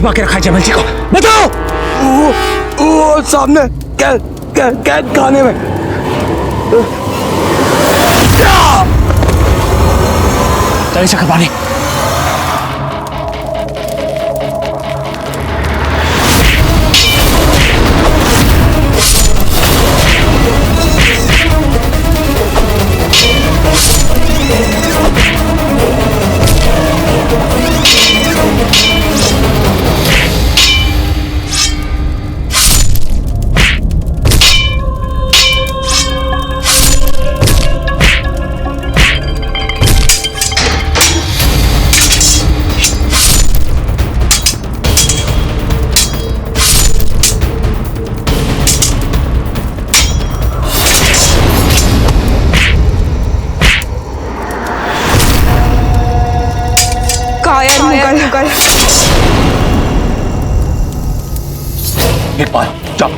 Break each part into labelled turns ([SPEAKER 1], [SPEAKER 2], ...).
[SPEAKER 1] छिपा के रखा है जयमल जी को? बताओ।
[SPEAKER 2] वो सामने कैद खाने में।
[SPEAKER 1] चलिए चक्रपाणी।
[SPEAKER 2] एक बार जाओ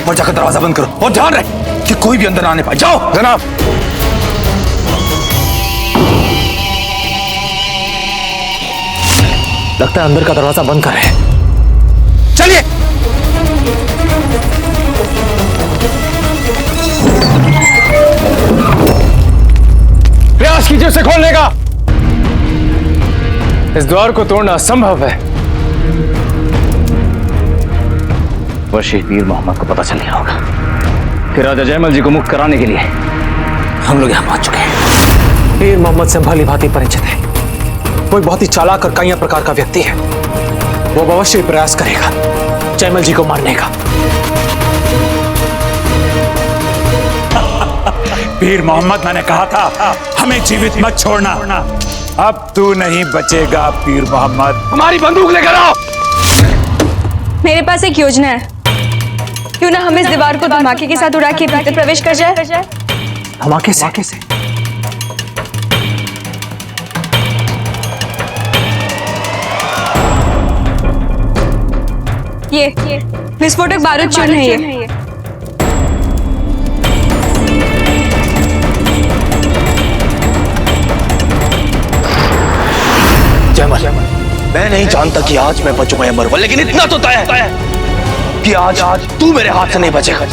[SPEAKER 2] और जाकर दरवाजा बंद करो और ध्यान रहे कि कोई भी अंदर ना आने पाए। जाओ जनाब।
[SPEAKER 1] लगता है अंदर का दरवाजा बंद कर है।
[SPEAKER 2] चलिए।
[SPEAKER 1] प्रयास कीजिए उसे खोलने का। इस द्वार को तोड़ना असंभव है। वशी पीर मोहम्मद को पता चल गया होगा कि राजा जयमल जी को मुक्त कराने के लिए हम लोग यहां पहुंच चुके हैं। पीर मोहम्मद से भली भांति परिचित है। वो एक बहुत ही चालाक और काइया प्रकार का व्यक्ति है। वो अवश्य प्रयास करेगा जयमल जी को मारने का।
[SPEAKER 3] पीर मोहम्मद, मैंने कहा था हमें जीवित मत छोड़ना। अब तू नहीं बचेगा पीर मोहम्मद।
[SPEAKER 2] हमारी बंदूक लेकर आओ।
[SPEAKER 4] मेरे पास एक योजना है। क्यों ना हम इस दीवार को धमाके के साथ उड़ा के भीतर प्रवेश कर जाए?
[SPEAKER 1] धमाके से?
[SPEAKER 4] ये विस्फोटक बारूद चूर्ण है ये।
[SPEAKER 2] जयमल, मैं नहीं जानता कि आज मैं बचूंगा या मरूंगा, लेकिन इतना तो तय है कि आज तू मेरे हाथ से नहीं बचेगा।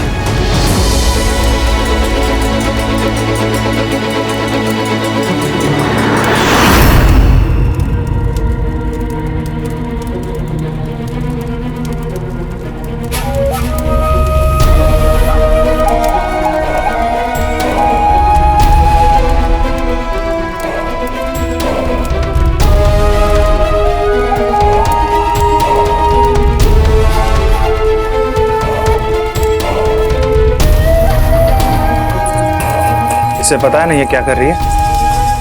[SPEAKER 1] इसे पता है ना ये क्या कर रही है?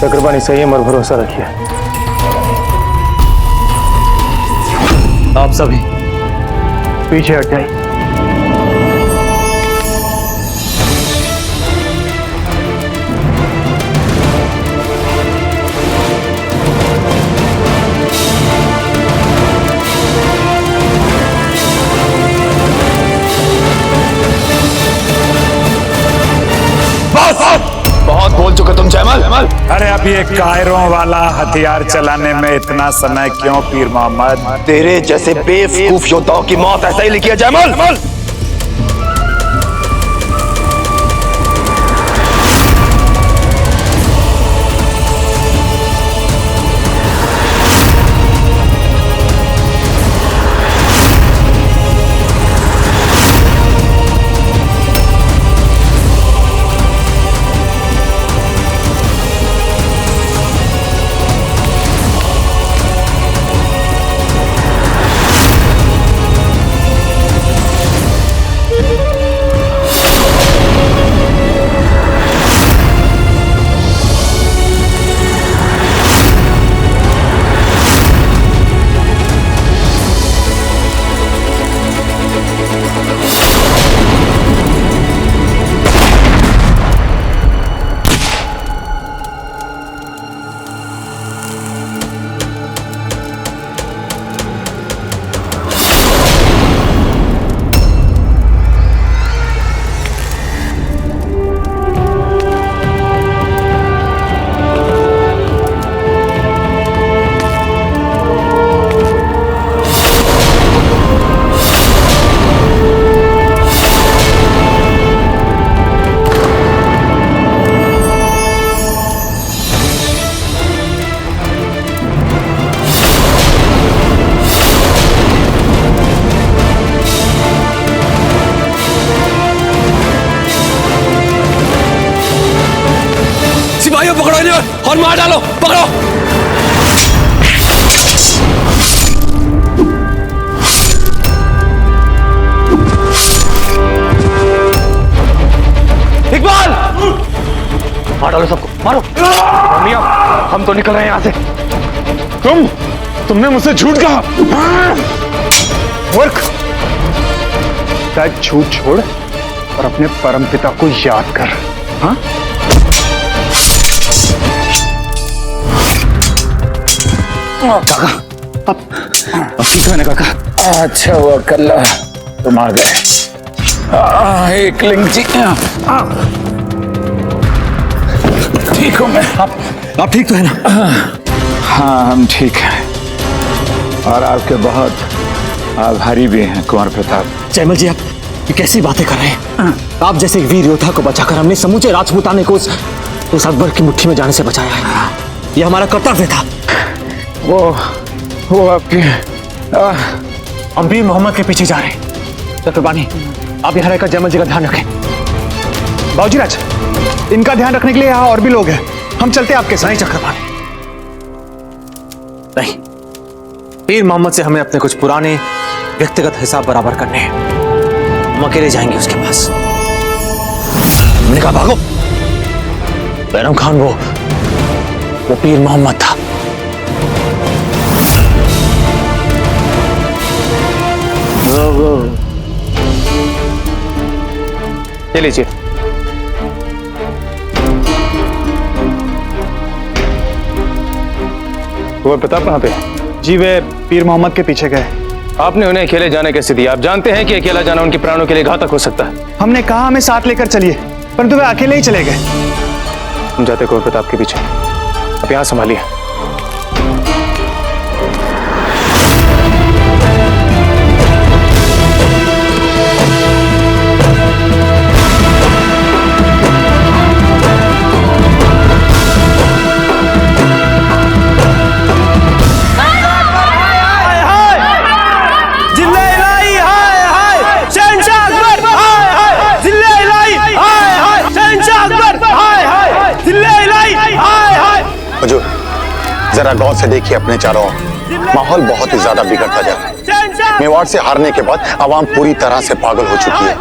[SPEAKER 1] चक्रपाणी संयम और भरोसा रखिए। आप सभी पीछे हट जाइए।
[SPEAKER 2] बहुत बोल चुके तुम जयमल।
[SPEAKER 3] अरे अब ये कायरों वाला हथियार चलाने में इतना समय क्यों पीर मोहम्मद?
[SPEAKER 2] तेरे जैसे बेवकूफ योद्धाओं की मौत ऐसा ही लिखी है जयमल। और मार डालो। पकड़ो। इकबाल, मार डालो सबको, मारो। मियां, हम तो निकल रहे हैं यहाँ से।
[SPEAKER 5] तुमने मुझसे झूठ कहा। मूर्ख, शायद झूठ छोड़ और अपने परमपिता को याद कर। हाँ?
[SPEAKER 1] काका, अब ठीक है ना काका? अच्छा हुआ कल्ला तुम आ गए। एक लिंग जी, ठीक हूँ मैं। आप ठीक तो है ना? हाँ, हम ठीक हैं और आपके बहुत आभारी भी हैं कुंवर प्रताप।
[SPEAKER 6] जयमल जी, आप ये कैसी बातें कर रहे हैं? आप जैसे एक वीर योद्धा को बचाकर हमने समूचे राजपूताने को उस अकबर की मुट्ठी में जाने से बचाया है। ये हमारा कर्तव्य था।
[SPEAKER 1] वो आपके
[SPEAKER 6] हम वीर मोहम्मद के पीछे जा रहे हैं। चक्रपाणी, आप यहाँ रहकर जयमल जी का ध्यान रखें।
[SPEAKER 5] बाबूजी राज, इनका ध्यान रखने के लिए यहाँ और भी लोग हैं। हम चलते हैं आपके साथ।
[SPEAKER 6] नहीं चक्रपाणी, नहीं। वीर मोहम्मद से हमें अपने कुछ पुराने व्यक्तिगत हिसाब बराबर करने हैं। हम अकेले जाएंगे उसके पास। हमने कहा भागो। बैरम खान वो पीर मोहम्मद था।
[SPEAKER 1] ये लीजिए। कुंवर प्रताप कहाँ पे?
[SPEAKER 5] जी, वे पीर मोहम्मद के पीछे गए।
[SPEAKER 1] आपने उन्हें अकेले जाने कैसे दिया? आप जानते हैं कि अकेला जाना उनके प्राणों के लिए घातक हो सकता है।
[SPEAKER 5] हमने कहा हमें साथ लेकर चलिए, परंतु वे अकेले ही चले गए।
[SPEAKER 1] हम जाते कुंवर प्रताप के पीछे। आप यहाँ संभालिए।
[SPEAKER 7] हुजूर, जरा गौर से देखिए अपने चारों ओर। माहौल बहुत ही ज्यादा बिगड़ता जा रहा है। मेवाड़ से हारने के बाद आवाम पूरी तरह से पागल हो चुकी है।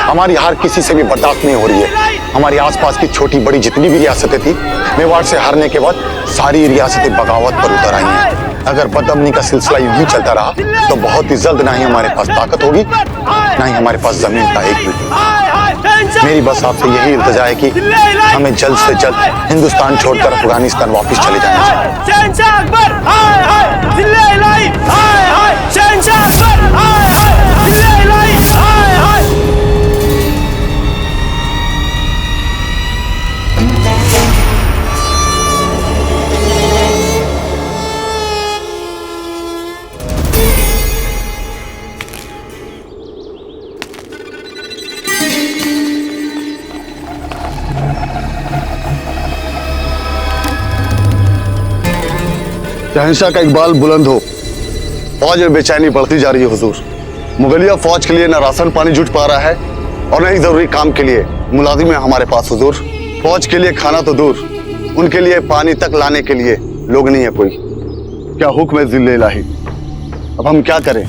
[SPEAKER 7] हमारी हार किसी से भी बर्दाश्त नहीं हो रही है। हमारी आसपास की छोटी बड़ी जितनी भी रियासतें थी, मेवाड़ से हारने के बाद सारी रियासतें बगावत पर उतर आई हैं। अगर बदअमनी का सिलसिला यूं ही चलता रहा तो बहुत ही जल्द ना ही हमारे पास ताकत होगी, ना ही हमारे पास जमीन का एक भी। मेरी बस आपसे यही इल्तिजा है कि हमें जल्द से जल्द हिंदुस्तान छोड़कर अफगानिस्तान वापस चले जाना शहंशाह का इकबाल बुलंद हो। फौज में बेचैनी बढ़ती जा रही है हुजूर। मुगलिया फौज के लिए न राशन पानी जुट पा रहा है और न ही जरूरी काम के लिए मुलाजिम है हमारे पास हुजूर। फौज के लिए खाना तो दूर, उनके लिए पानी तक लाने के लिए लोग नहीं है कोई। क्या हुक्म है जिल्ले इलाही, अब हम क्या करें?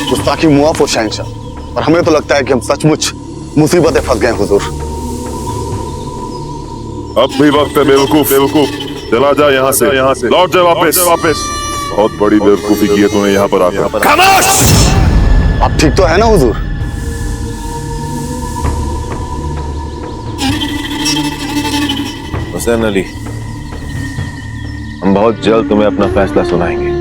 [SPEAKER 7] गुस्ताखी मुआफ हो शहंशाह, और हमें तो लगता है कि हम सचमुच मुसीबत में फंस गए हुजूर।
[SPEAKER 8] अब भी वक्त है बेवकूफ, बेवकूफ। चला जा यहाँ से लौट जा वापस। बहुत बड़ी बेवकूफी की है तूने यहाँ पर आकर।
[SPEAKER 7] खामोश! आप ठीक तो है ना हुजूर?
[SPEAKER 8] हुसैन अली, हम बहुत जल्द तुम्हें अपना फैसला सुनाएंगे।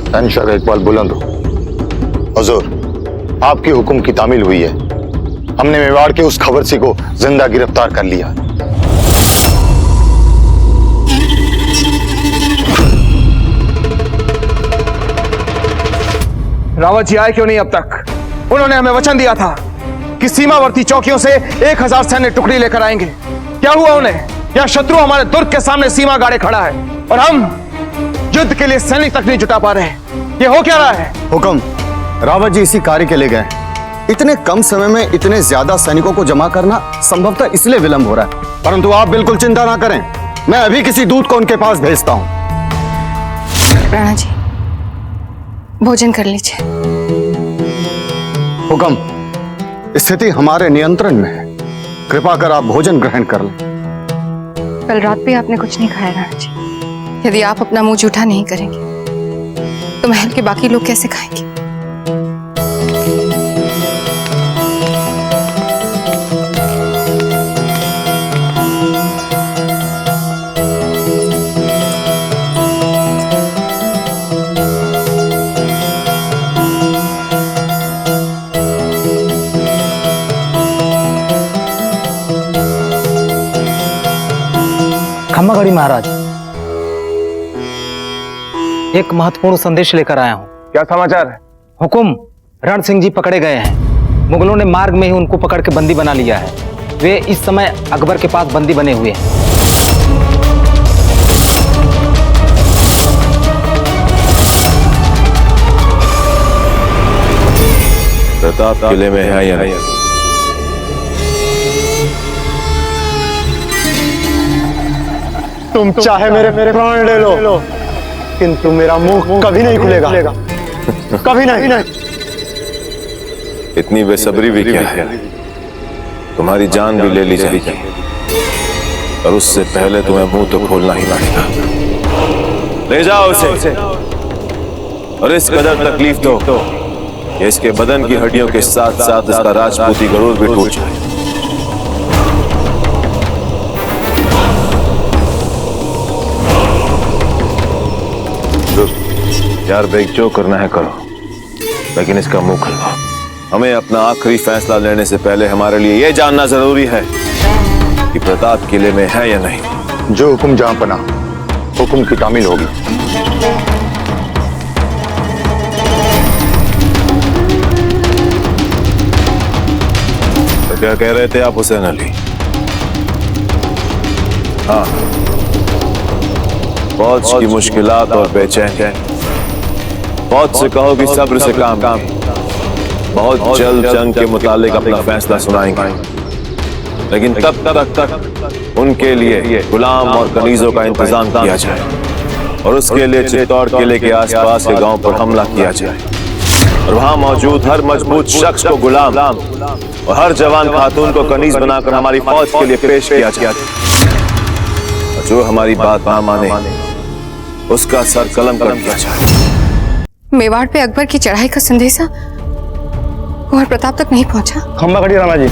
[SPEAKER 7] शहंशाह का इकबाल बुलंद हो। हुजूर, आपके हुक्म की तामील हुई है। हमने मेवाड़ के उस खबरसी को जिंदा गिरफ्तार कर लिया।
[SPEAKER 5] रावत जी आए क्यों नहीं अब तक? उन्होंने हमें वचन दिया था की सीमावर्ती चौकियों से 1000 सैन्य टुकड़ी लेकर आएंगे। क्या हुआ उन्हें? या शत्रु हमारे दुर्ग के सामने सीमा गाड़े खड़ा है और हम युद्ध के लिए सैनिक तक नहीं जुटा पा रहे हैं। ये हो क्या रहा है?
[SPEAKER 7] हुक्म, रावत जी इसी कार्य के लिए गए। इतने कम समय में इतने ज्यादा सैनिकों को जमा करना संभवतः इसलिए विलंब हो रहा है। परंतु आप बिल्कुल चिंता ना करें, मैं अभी किसी दूत को उनके पास भेजता हूं।
[SPEAKER 4] राणा जी, भोजन कर लीजिए।
[SPEAKER 7] हुक्म, स्थिति हमारे नियंत्रण में है, कृपा कर आप भोजन ग्रहण कर लें।
[SPEAKER 4] कल रात भी आपने कुछ नहीं खाया राणा जी। यदि आप अपना मुंह जूठा नहीं करेंगे तो महल के बाकी लोग कैसे खाएंगे?
[SPEAKER 6] खम्मागढ़ी महाराज, एक महत्वपूर्ण संदेश लेकर आया हूं।
[SPEAKER 5] क्या समाचार है?
[SPEAKER 6] हुकुम, रण सिंह जी पकड़े गए हैं। मुगलों ने मार्ग में ही उनको पकड़ के बंदी बना लिया है। वे इस समय अकबर के पास बंदी बने हुए हैं।
[SPEAKER 8] प्रताप किले में है या नहीं?
[SPEAKER 5] तुम चाहे मेरे प्राण ले लो, किंतु मेरा मुंह कभी नहीं खुलेगा। कभी नहीं।
[SPEAKER 8] इतनी बेसब्री भी क्या है? तुम्हारी जान भी ले ली जाएगी और उससे पहले तुम्हें मुंह तो खोलना ही पड़ेगा। ले जाओ उसे और इस कदर तकलीफ दो कि इसके बदन की हड्डियों के साथ साथ इसका राजपूती गरुड़ भी टूट जाए। यार बेग, जो करना है करो, लेकिन इसका मुंह खुलवाओ। हमें अपना आखिरी फैसला लेने से पहले हमारे लिए यह जानना जरूरी है कि प्रताप किले में है या नहीं।
[SPEAKER 7] जो हुक्म जहां पना, हुक्म की तामील होगी।
[SPEAKER 8] तो क्या कह रहे थे आप हुसैन अली? हाँ, फौज की मुश्किलात और बेचैन, फौज से कहो कि सब्र से काम, बहुत जल्द जंग के मुतालिक अपना फैसला सुनाएंगे, लेकिन तब तक उनके लिए गुलाम और कनीजों का इंतजाम किया जाए और उसके लिए चित्तौड़ किले के आसपास के गांव पर हमला किया जाए और वहां मौजूद हर मजबूत शख्स को गुलाम और हर जवान खातून को कनीज बनाकर हमारी फौज के लिए पेश किया जाए। और जो हमारी बात ना माने उसका सर कलम कर दिया जाए।
[SPEAKER 4] मेवाड़ पे अकबर की चढ़ाई का संदेशा कुंवर प्रताप तक नहीं पहुंचा।
[SPEAKER 5] खम्बागढ़ी राणा जी,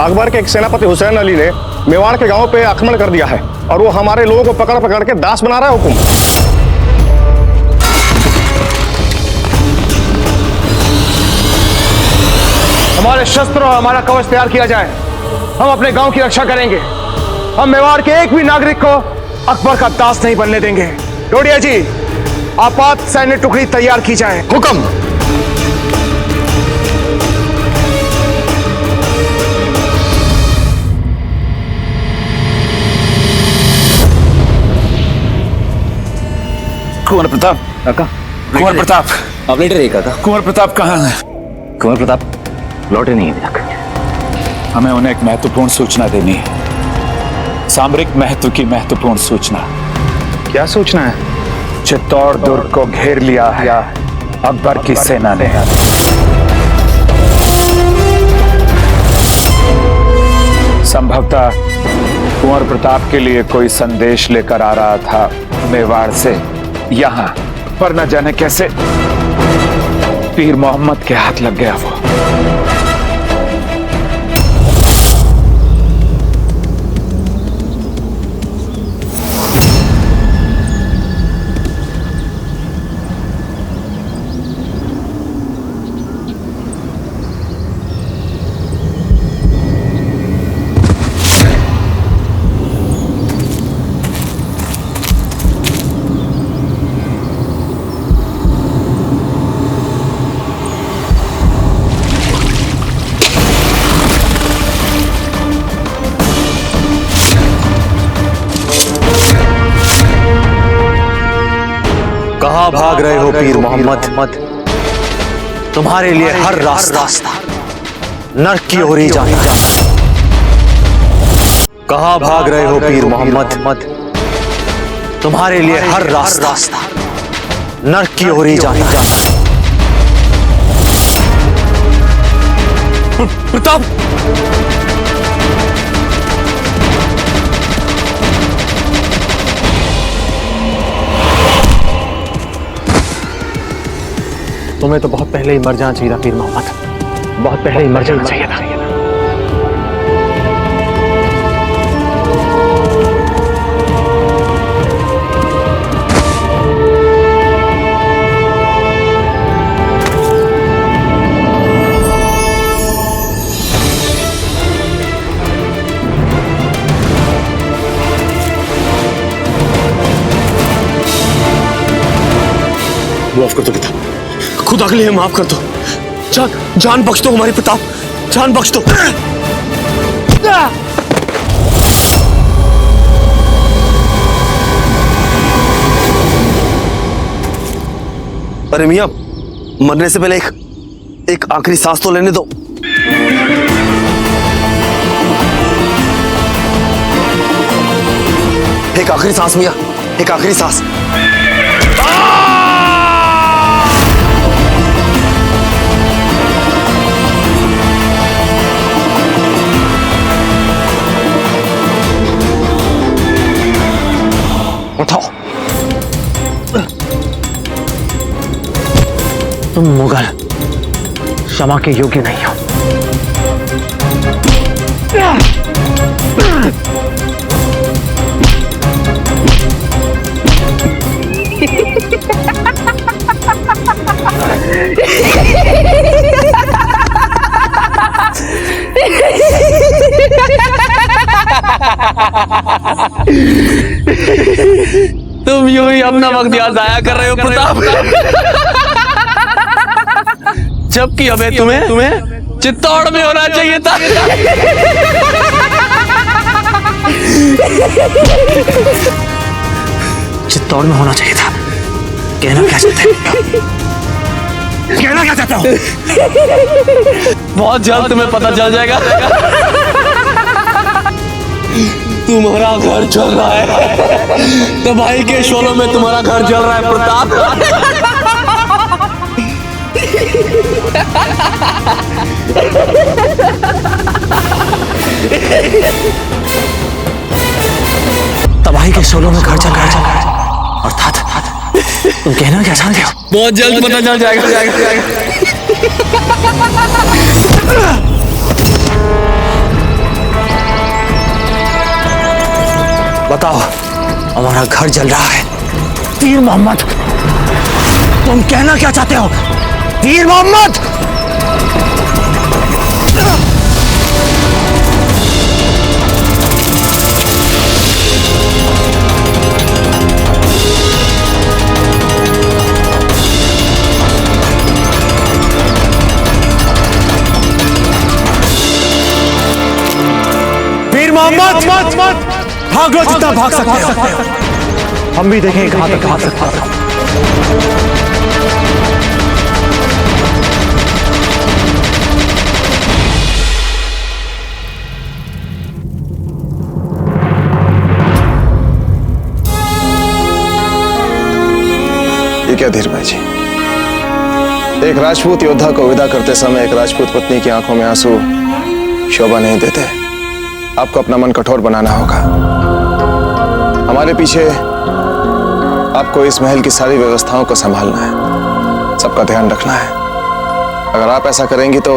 [SPEAKER 5] अकबर के एक सेनापति हुसैन अली ने मेवाड़ के गांव पे आक्रमण कर दिया है और वो हमारे लोगों को पकड़ पकड़ के दास बना रहा है। हुकुम, हमारे शस्त्र और हमारा कवच तैयार किया जाए। हम अपने गांव की रक्षा करेंगे। हम मेवाड़ के एक भी नागरिक को अकबर का दास नहीं बनने देंगे। डोडिया जी, आपात सैन्य टुकड़ी तैयार की जाए।
[SPEAKER 7] हुक्म।
[SPEAKER 3] कुंवर प्रताप,
[SPEAKER 1] काका,
[SPEAKER 3] कुंवर प्रताप,
[SPEAKER 1] आप लेटे रहिए काका।
[SPEAKER 3] कुंवर प्रताप कहाँ है?
[SPEAKER 1] कुंवर प्रताप लौटे नहीं अभी तक।
[SPEAKER 3] हमें उन्हें एक महत्वपूर्ण सूचना देनी है, सामरिक महत्व की महत्वपूर्ण सूचना।
[SPEAKER 5] क्या सूचना है?
[SPEAKER 3] चित्तौड़ दुर्ग को घेर लिया है अकबर की सेना ने। संभवतः कुंवर प्रताप के लिए कोई संदेश लेकर आ रहा था मेवाड़ से यहां, पर न जाने कैसे पीर मोहम्मद के हाथ लग गया वो।
[SPEAKER 6] कहां भाग रहे हो पीर मोहम्मद? तुम्हारे लिए हर रास्ता नर्क की ओर ही जाने का। कहां भाग रहे हो पीर मोहम्मद? तुम्हारे लिए हर रास्ता नर्क की ओर ही जाने का।
[SPEAKER 2] प्रताप,
[SPEAKER 6] तुम्हें तो बहुत पहले ही मर जाना चाहिए था पीर मोहम्मद, बहुत पहले ही मर जाना चाहिए था।
[SPEAKER 2] माफ कर दो पिता, खुदा के लिए माफ कर दो। जान बख्श दो हमारे प्रताप, जान बख्श दो। अरे मियां, मरने से पहले एक आखिरी सांस तो लेने दो। एक आखिरी सांस मियां, एक आखिरी सांस। उठाओ।
[SPEAKER 6] तुम मुगल क्षमा के योग्य नहीं हो।
[SPEAKER 2] तुम यूं ही अपना वक्त यहाँ जाया कर रहे हो प्रताप, जबकि हमें तुम्हें चित्तौड़ में होना चाहिए था।
[SPEAKER 6] चित्तौड़ में होना चाहिए था। कहना क्या चाहते हो? कहना क्या चाहते हो?
[SPEAKER 2] बहुत जल्द तुम्हें पता चल जाएगा। तुम्हारा घर जल रहा है, तबाही के शोलों में तुम्हारा घर जल रहा है प्रताप।
[SPEAKER 6] तबाही के शोलों में घर जल रहा है, अर्थात तुम कहना क्या चाहते हो?
[SPEAKER 2] बहुत जल्द पता चल जाएगा।
[SPEAKER 6] बताओ, हमारा घर जल रहा है। पीर मोहम्मद, तुम कहना क्या चाहते हो? पीर मोहम्मद! पीर मोहम्मद, भाग लो जितना भाग सकते हो। हम भी देखें कहां तक भाग सकते हो।
[SPEAKER 5] ये क्या धीर भाई जी, एक राजपूत योद्धा को विदा करते समय एक राजपूत पत्नी की आंखों में आंसू शोभा नहीं देते। आपको अपना मन कठोर बनाना होगा। हमारे पीछे आपको इस महल की सारी व्यवस्थाओं को संभालना है, सबका ध्यान रखना है। अगर आप ऐसा करेंगी तो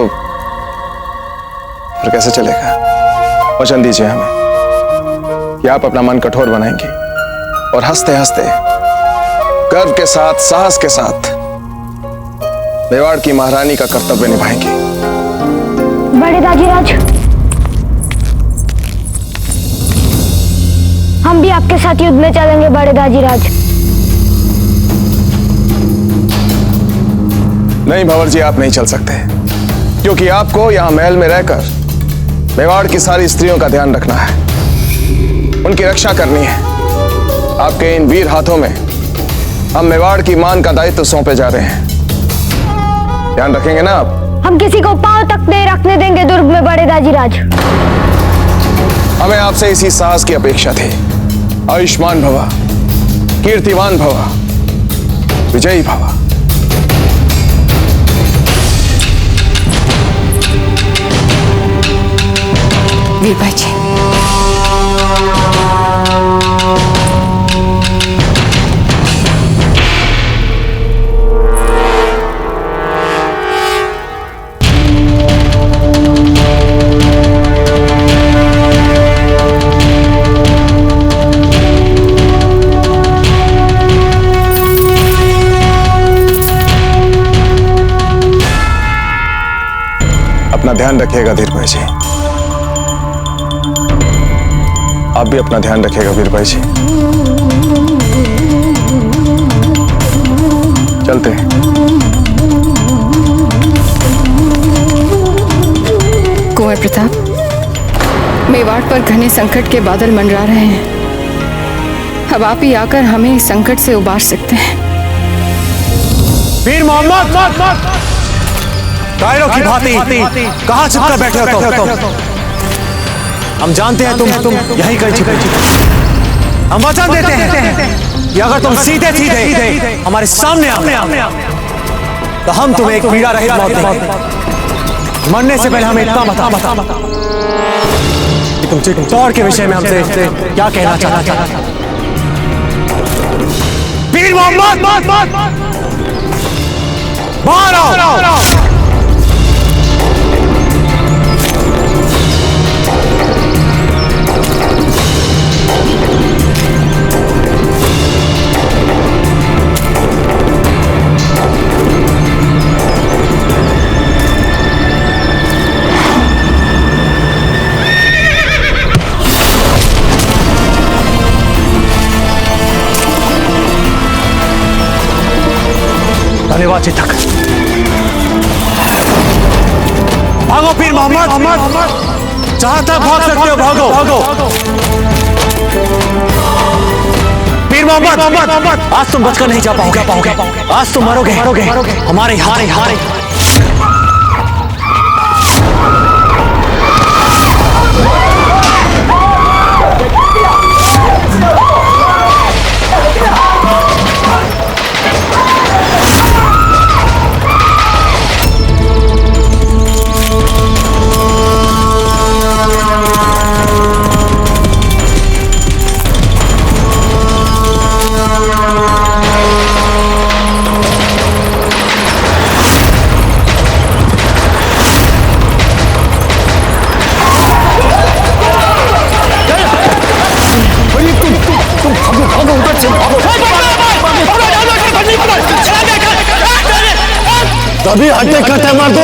[SPEAKER 5] फिर कैसे चलेगा? वचन दीजिए हमें कि आप अपना मन कठोर बनाएंगी और हंसते हंसते गर्व के साथ, साहस के साथ मेवाड़ की महारानी का कर्तव्य निभाएंगी।
[SPEAKER 9] बड़े दाजीराज, हम भी आपके साथ युद्ध में चलेंगे। बड़े दाजीराज।
[SPEAKER 5] नहीं भंवर जी, आप नहीं चल सकते, क्योंकि आपको यहां महल में रहकर मेवाड़ की सारी स्त्रियों का ध्यान रखना है, उनकी रक्षा करनी है। आपके इन वीर हाथों में हम मेवाड़ की मान का दायित्व सौंपे जा रहे हैं, ध्यान रखेंगे ना आप?
[SPEAKER 9] हम किसी को पांव तक नहीं रखने देंगे दुर्ग में बड़े दाजीराज।
[SPEAKER 5] हमें आपसे इसी साहस की अपेक्षा थी। आयुष्मान भवा, कीर्तिवान भवा, विजयी भवा।
[SPEAKER 4] वीरबाई जी,
[SPEAKER 5] अपना ध्यान रखिएगा धीरभाई जी। आप भी अपना ध्यान रखिएगा वीरबाई जी। चलते हैं।
[SPEAKER 4] कुंवर प्रताप, मेवाड़ पर घने संकट के बादल मंडरा रहे हैं। अब आप ही आकर हमें इस संकट से उबार सकते हैं।
[SPEAKER 6] वीर मोहम्मद, कायरों की भांति कहां छिपकर बैठे हो तुम? हम जानते हैं तुम यहीं कहीं छिपे। हम वचन देते हैं कि अगर तुम सीधे सीधे हमारे सामने आओ तो हम तुम्हें एक पीड़ा रहित मौत देंगे। मरने से पहले हमें इतना बता कि तुम चित्तौड़ के विषय में हमसे क्या कहना चाहते हो? वीर मोहम्मद, बाहर आओ। धन्यवाद चितक। भागो पीर मोहम्मद, जहां तक भाग सकते हो भागो। पीर मोहम्मद, आज तुम बचकर नहीं जा पाओगे। आज तुम मरोगे हमारे हारे।
[SPEAKER 7] तभी हटे कटे मार दो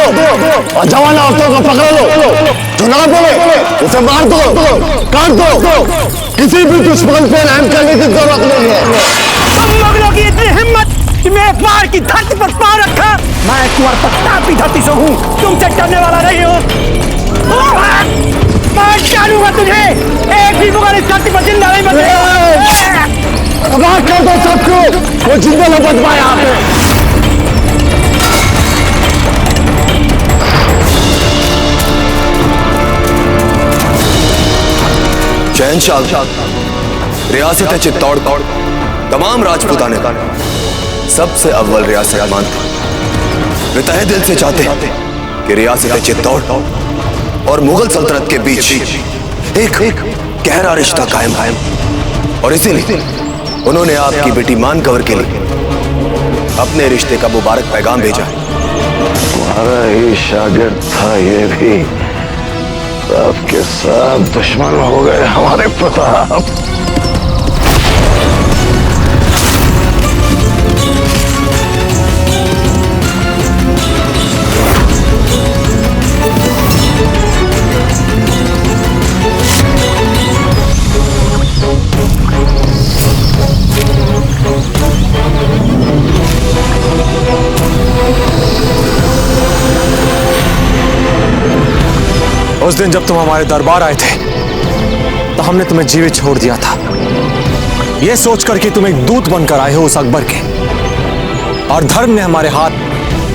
[SPEAKER 7] और जवान औरतों को पकड़ लो। जो ना बोले उसे मार दो, काट दो। किसी भी दुश्मन पे रहम करने की जरूरत नहीं है।
[SPEAKER 6] तुम लोगों की इतनी हिम्मत कि मेरे पार की धरती पर पांव रखा। मैं कुंवर प्रताप की धरती से हूँ, तुमसे डरने वाला नहीं हूँ। मैं जानूंगा तुझे, एक भी मुगल इस धरती पर जिंदा नहीं बचेगा।
[SPEAKER 7] तबाह कर दो सबको, वो जिंदा न बच पाए यहाँ पे।
[SPEAKER 2] शहंशाह, रियासत चित्तौड़ तमाम राजपूताने सबसे अव्वल रियासत मानते। वे तहे दिल से चाहते कि रियासत चित्तौड़ और मुगल सल्तनत के बीच एक गहरा रिश्ता कायम और इसीलिए उन्होंने आपकी बेटी मानकवर के लिए अपने रिश्ते का मुबारक पैगाम भेजा।
[SPEAKER 7] तुम्हारा ही शागिर्द था ये भी, सबके साथ दुश्मन हो गए हमारे प्रताप।
[SPEAKER 6] उस दिन जब तुम हमारे दरबार आए थे तो हमने तुम्हें जीवित छोड़ दिया था, यह सोचकर कि तुम एक दूत बनकर आए हो उस अकबर के। और धर्म ने हमारे हाथ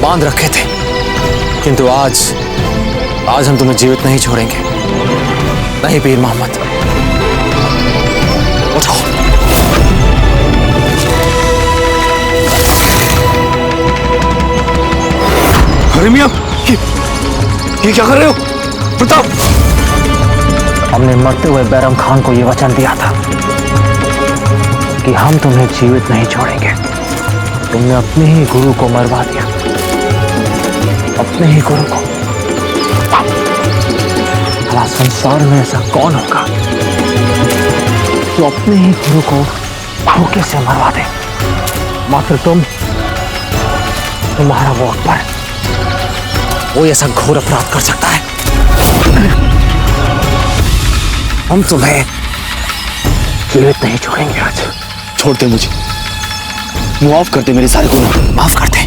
[SPEAKER 6] बांध रखे थे, किंतु आज हम तुम्हें जीवित नहीं छोड़ेंगे। नहीं पीर मोहम्मद, उठो।
[SPEAKER 2] अरे मियां, ये क्या कर रहे हो प्रताप?
[SPEAKER 6] हमने मरते हुए बैरम खान को यह वचन दिया था कि हम तुम्हें जीवित नहीं छोड़ेंगे। तुमने अपने ही गुरु को मरवा दिया, अपने ही गुरु को। भला संसार में ऐसा कौन होगा जो अपने ही गुरु को धोखे से मरवा दे? मात्र तुम्हारा वो अकबर, वो ऐसा घोर अपराध कर सकता है। हम तुम्हें जीवित नहीं छोड़ेंगे आज।
[SPEAKER 2] छोड़ दे मुझे, माफ कर दे मेरे सारे गुनाह।
[SPEAKER 6] माफ कर दे,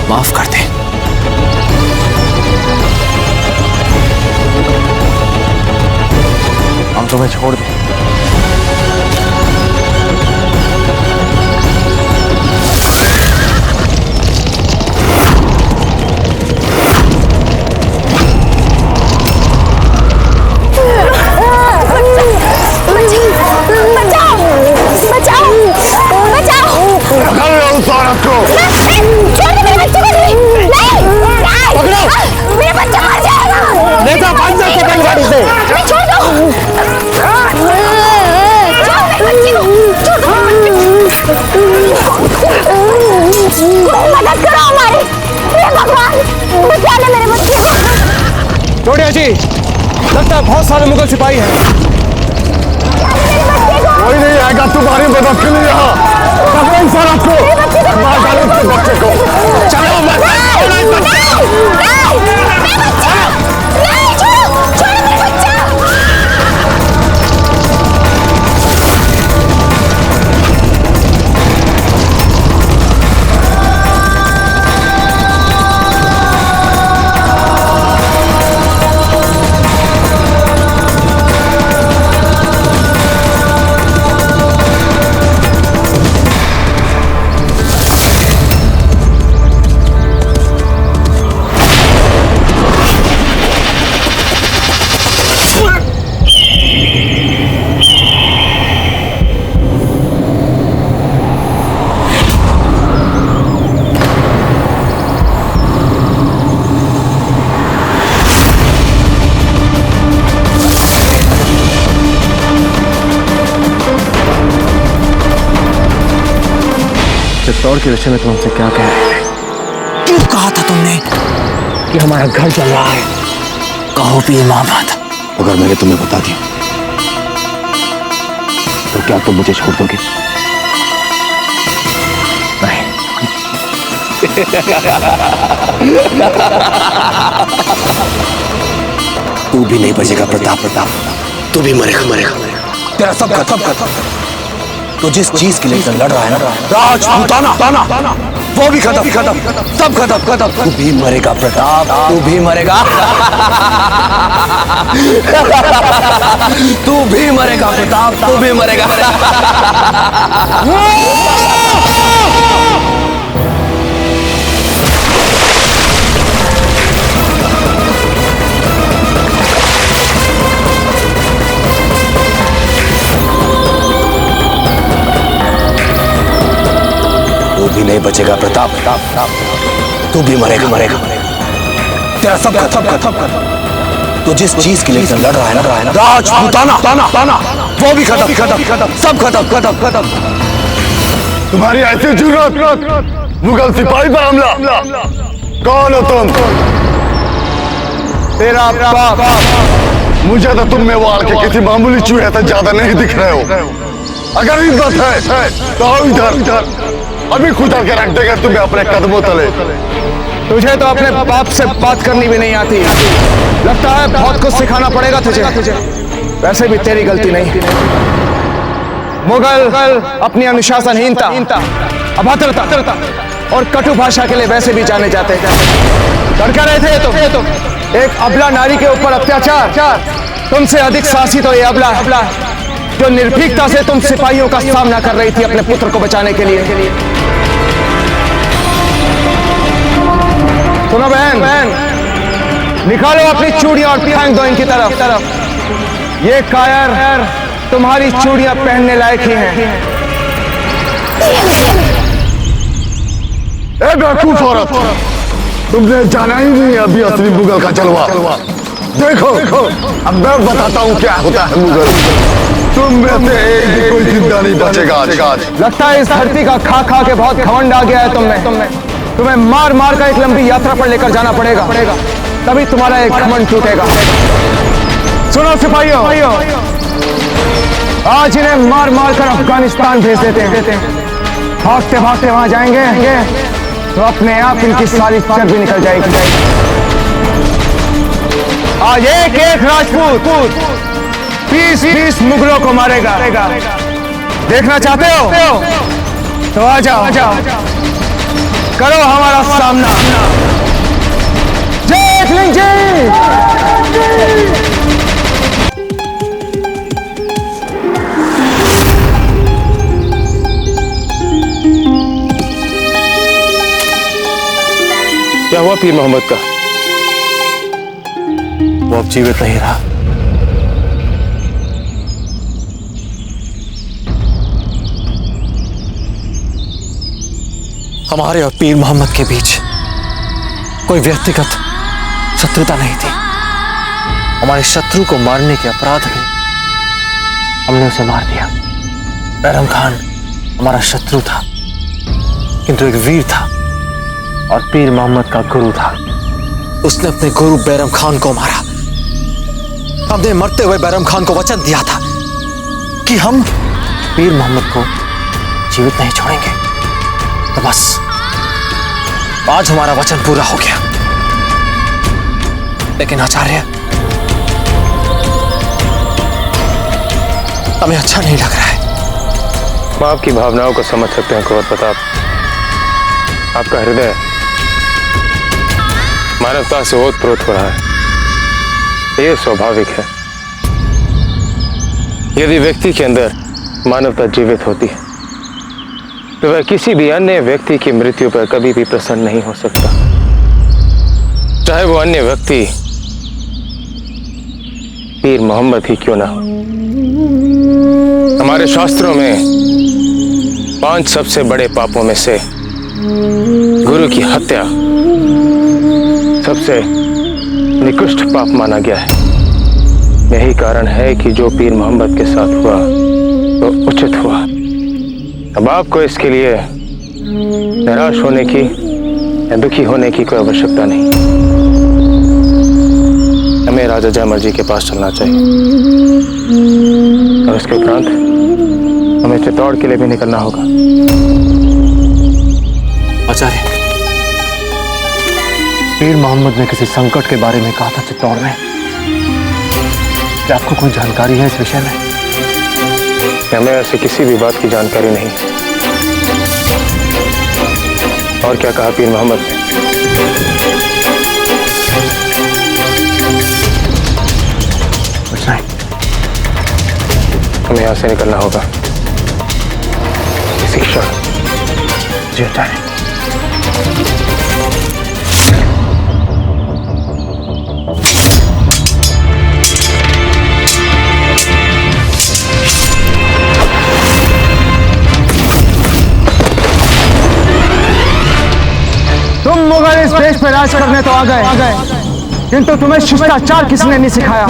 [SPEAKER 6] माफ कर दे। हम तुम्हें छोड़ दे।
[SPEAKER 9] मदद करो हमारी, भगवान बचा ले मेरे बच्चे को।
[SPEAKER 5] डोडिया जी, लगता है बहुत सारे मुगल सिपाही हैं।
[SPEAKER 7] कोई नहीं आएगा तुम्हारी मदद के लिए यहाँ। पकड़ो इन सारा को, मार डालो उसके बच्चे को। चलो मत
[SPEAKER 6] चित्तौड़ के विषय में तुमसे क्या कह रहे थे? क्यों कहा था तुमने कि हमारा घर जल रहा है? कहो पीर मोहम्मद।
[SPEAKER 2] अगर मैंने तुम्हें बता दिया तो क्या तुम मुझे छोड़ दोगे?
[SPEAKER 6] नहीं।
[SPEAKER 2] तू भी नहीं बचेगा प्रताप, तू भी मरेगा। तेरा सब खत्म। तो जिस चीज के लिए लड़ रहा है ना, राजपूताना, वो भी खत्म, सब खत्म। तू भी मरेगा प्रताप, तू भी मरेगा। तू भी मरेगा प्रताप, तू भी मरेगा। तू भी नहीं बचेगा प्रताप, तू भी मरेगा। तेरा सब खत्म। तो जिस चीज के लिए लड़ रहा है ना, राजपूताना, वो भी खत्म, सब खत्म।
[SPEAKER 7] तुम्हारी ऐसी जुर्रत, मुगल सिपाही पर हमला। कौन हो तुम?
[SPEAKER 5] तेरा बाप।
[SPEAKER 7] मुझे तो तुम मेवाड़ के किसी मामूली चूहे से ज्यादा नहीं दिख रहे हो। अगर इज्जत है तो आओ इधर, अभी खुदा के रख देगा तुम्हें अपने कदमों तले।
[SPEAKER 5] तुझे तो अपने बाप से बात करनी भी नहीं आती। लगता है बहुत कुछ सिखाना पड़ेगा तुझे। वैसे भी तेरी गलती नहीं। मुगल अपनी अनुशासनहीनता, अभद्रता और कटु भाषा के लिए वैसे भी जाने जाते हैं। लड़का रहे थे तो एक अबला नारी के ऊपर अत्याचार। तुमसे अधिक साहसी तो ये अबला जो निर्भीकता से तुम सिपाहियों का सामना कर रही थी अपने पुत्र को बचाने के लिए। सुनो बहन, निकालो अपनी चूड़ियां और फेंक दो इनकी तरफ। ये कायर तुम्हारी चूड़ियां पहनने लायक ही हैं।
[SPEAKER 7] ए बेवकूफ औरत, तुमने जाना ही नहीं अभी असली मुगल का जलवा। देखो अब मैं बताता हूँ क्या होता है मुगल। तुम में से एक भी कोई जिंदा नहीं बचेगा आज।
[SPEAKER 5] लगता है इस धरती का खा खा के बहुत घमंड आ गया है तुम्हें मार मार कर एक लंबी यात्रा पर लेकर जाना पड़ेगा, तभी तुम्हारा एक घमंड टूटेगा। सुनो सिपाहियों, आज इन्हें मार मार कर अफगानिस्तान भेज देते हैं। भागते भागते वहां जाएंगे तो अपने आप इनकी सारी चर्बी निकल जाएगी। आज एक एक राजपूत 20-20 मुगलों को मारेगा। देखना चाहते हो तो आ जाओ, करो हमारा सामना। जय एकलिंग जी। क्या हुआ पीर मोहम्मद का?
[SPEAKER 6] वो अब जीवित नहीं रहा। हमारे और पीर मोहम्मद के बीच कोई व्यक्तिगत शत्रुता नहीं थी। हमारे शत्रु को मारने के अपराध में हमने उसे मार दिया। बैरम खान हमारा शत्रु था, किंतु एक वीर था और पीर मोहम्मद का गुरु था। उसने अपने गुरु बैरम खान को मारा। हमने मरते हुए बैरम खान को वचन दिया था कि हम पीर मोहम्मद को जीवित नहीं छोड़ेंगे। तो बस आज हमारा वचन पूरा हो गया। लेकिन आचार्य, हमें अच्छा नहीं लग रहा है।
[SPEAKER 5] हम आपकी भावनाओं को समझ सकते हैं कुंवर प्रताप। आपका हृदय मानवता से ओतप्रोत हो रहा है। यह स्वाभाविक है। यदि व्यक्ति के अंदर मानवता जीवित होती है तो वह किसी भी अन्य व्यक्ति की मृत्यु पर कभी भी प्रसन्न नहीं हो सकता, चाहे वो अन्य व्यक्ति पीर मोहम्मद ही क्यों ना हो। हमारे शास्त्रों में 5 सबसे बड़े पापों में से गुरु की हत्या सबसे निकृष्ट पाप माना गया है। यही कारण है कि जो पीर मोहम्मद के साथ हुआ तो उचित हुआ। अब आपको इसके लिए निराश होने की या दुखी होने की कोई आवश्यकता नहीं। हमें राजा जयमल जी के पास चलना चाहिए और उसके उपरांत हमें चित्तौड़ के लिए भी निकलना होगा।
[SPEAKER 6] आचार्य, पीर मोहम्मद ने किसी संकट के बारे में कहा था चित्तौड़ में। क्या आपको कोई जानकारी है इस विषय में?
[SPEAKER 5] हमें ऐसे किसी भी बात की जानकारी नहीं। और क्या कहा पीर मोहम्मद ने?
[SPEAKER 6] कुछ नहीं।
[SPEAKER 5] हमें यहां से निकलना होगा इसी क्षण।
[SPEAKER 6] जी आचार्य।
[SPEAKER 5] तुम मुगल इस देश पे राज करने तो आ गए, किंतु तुम्हें शिष्टाचार किसने नहीं सिखाया।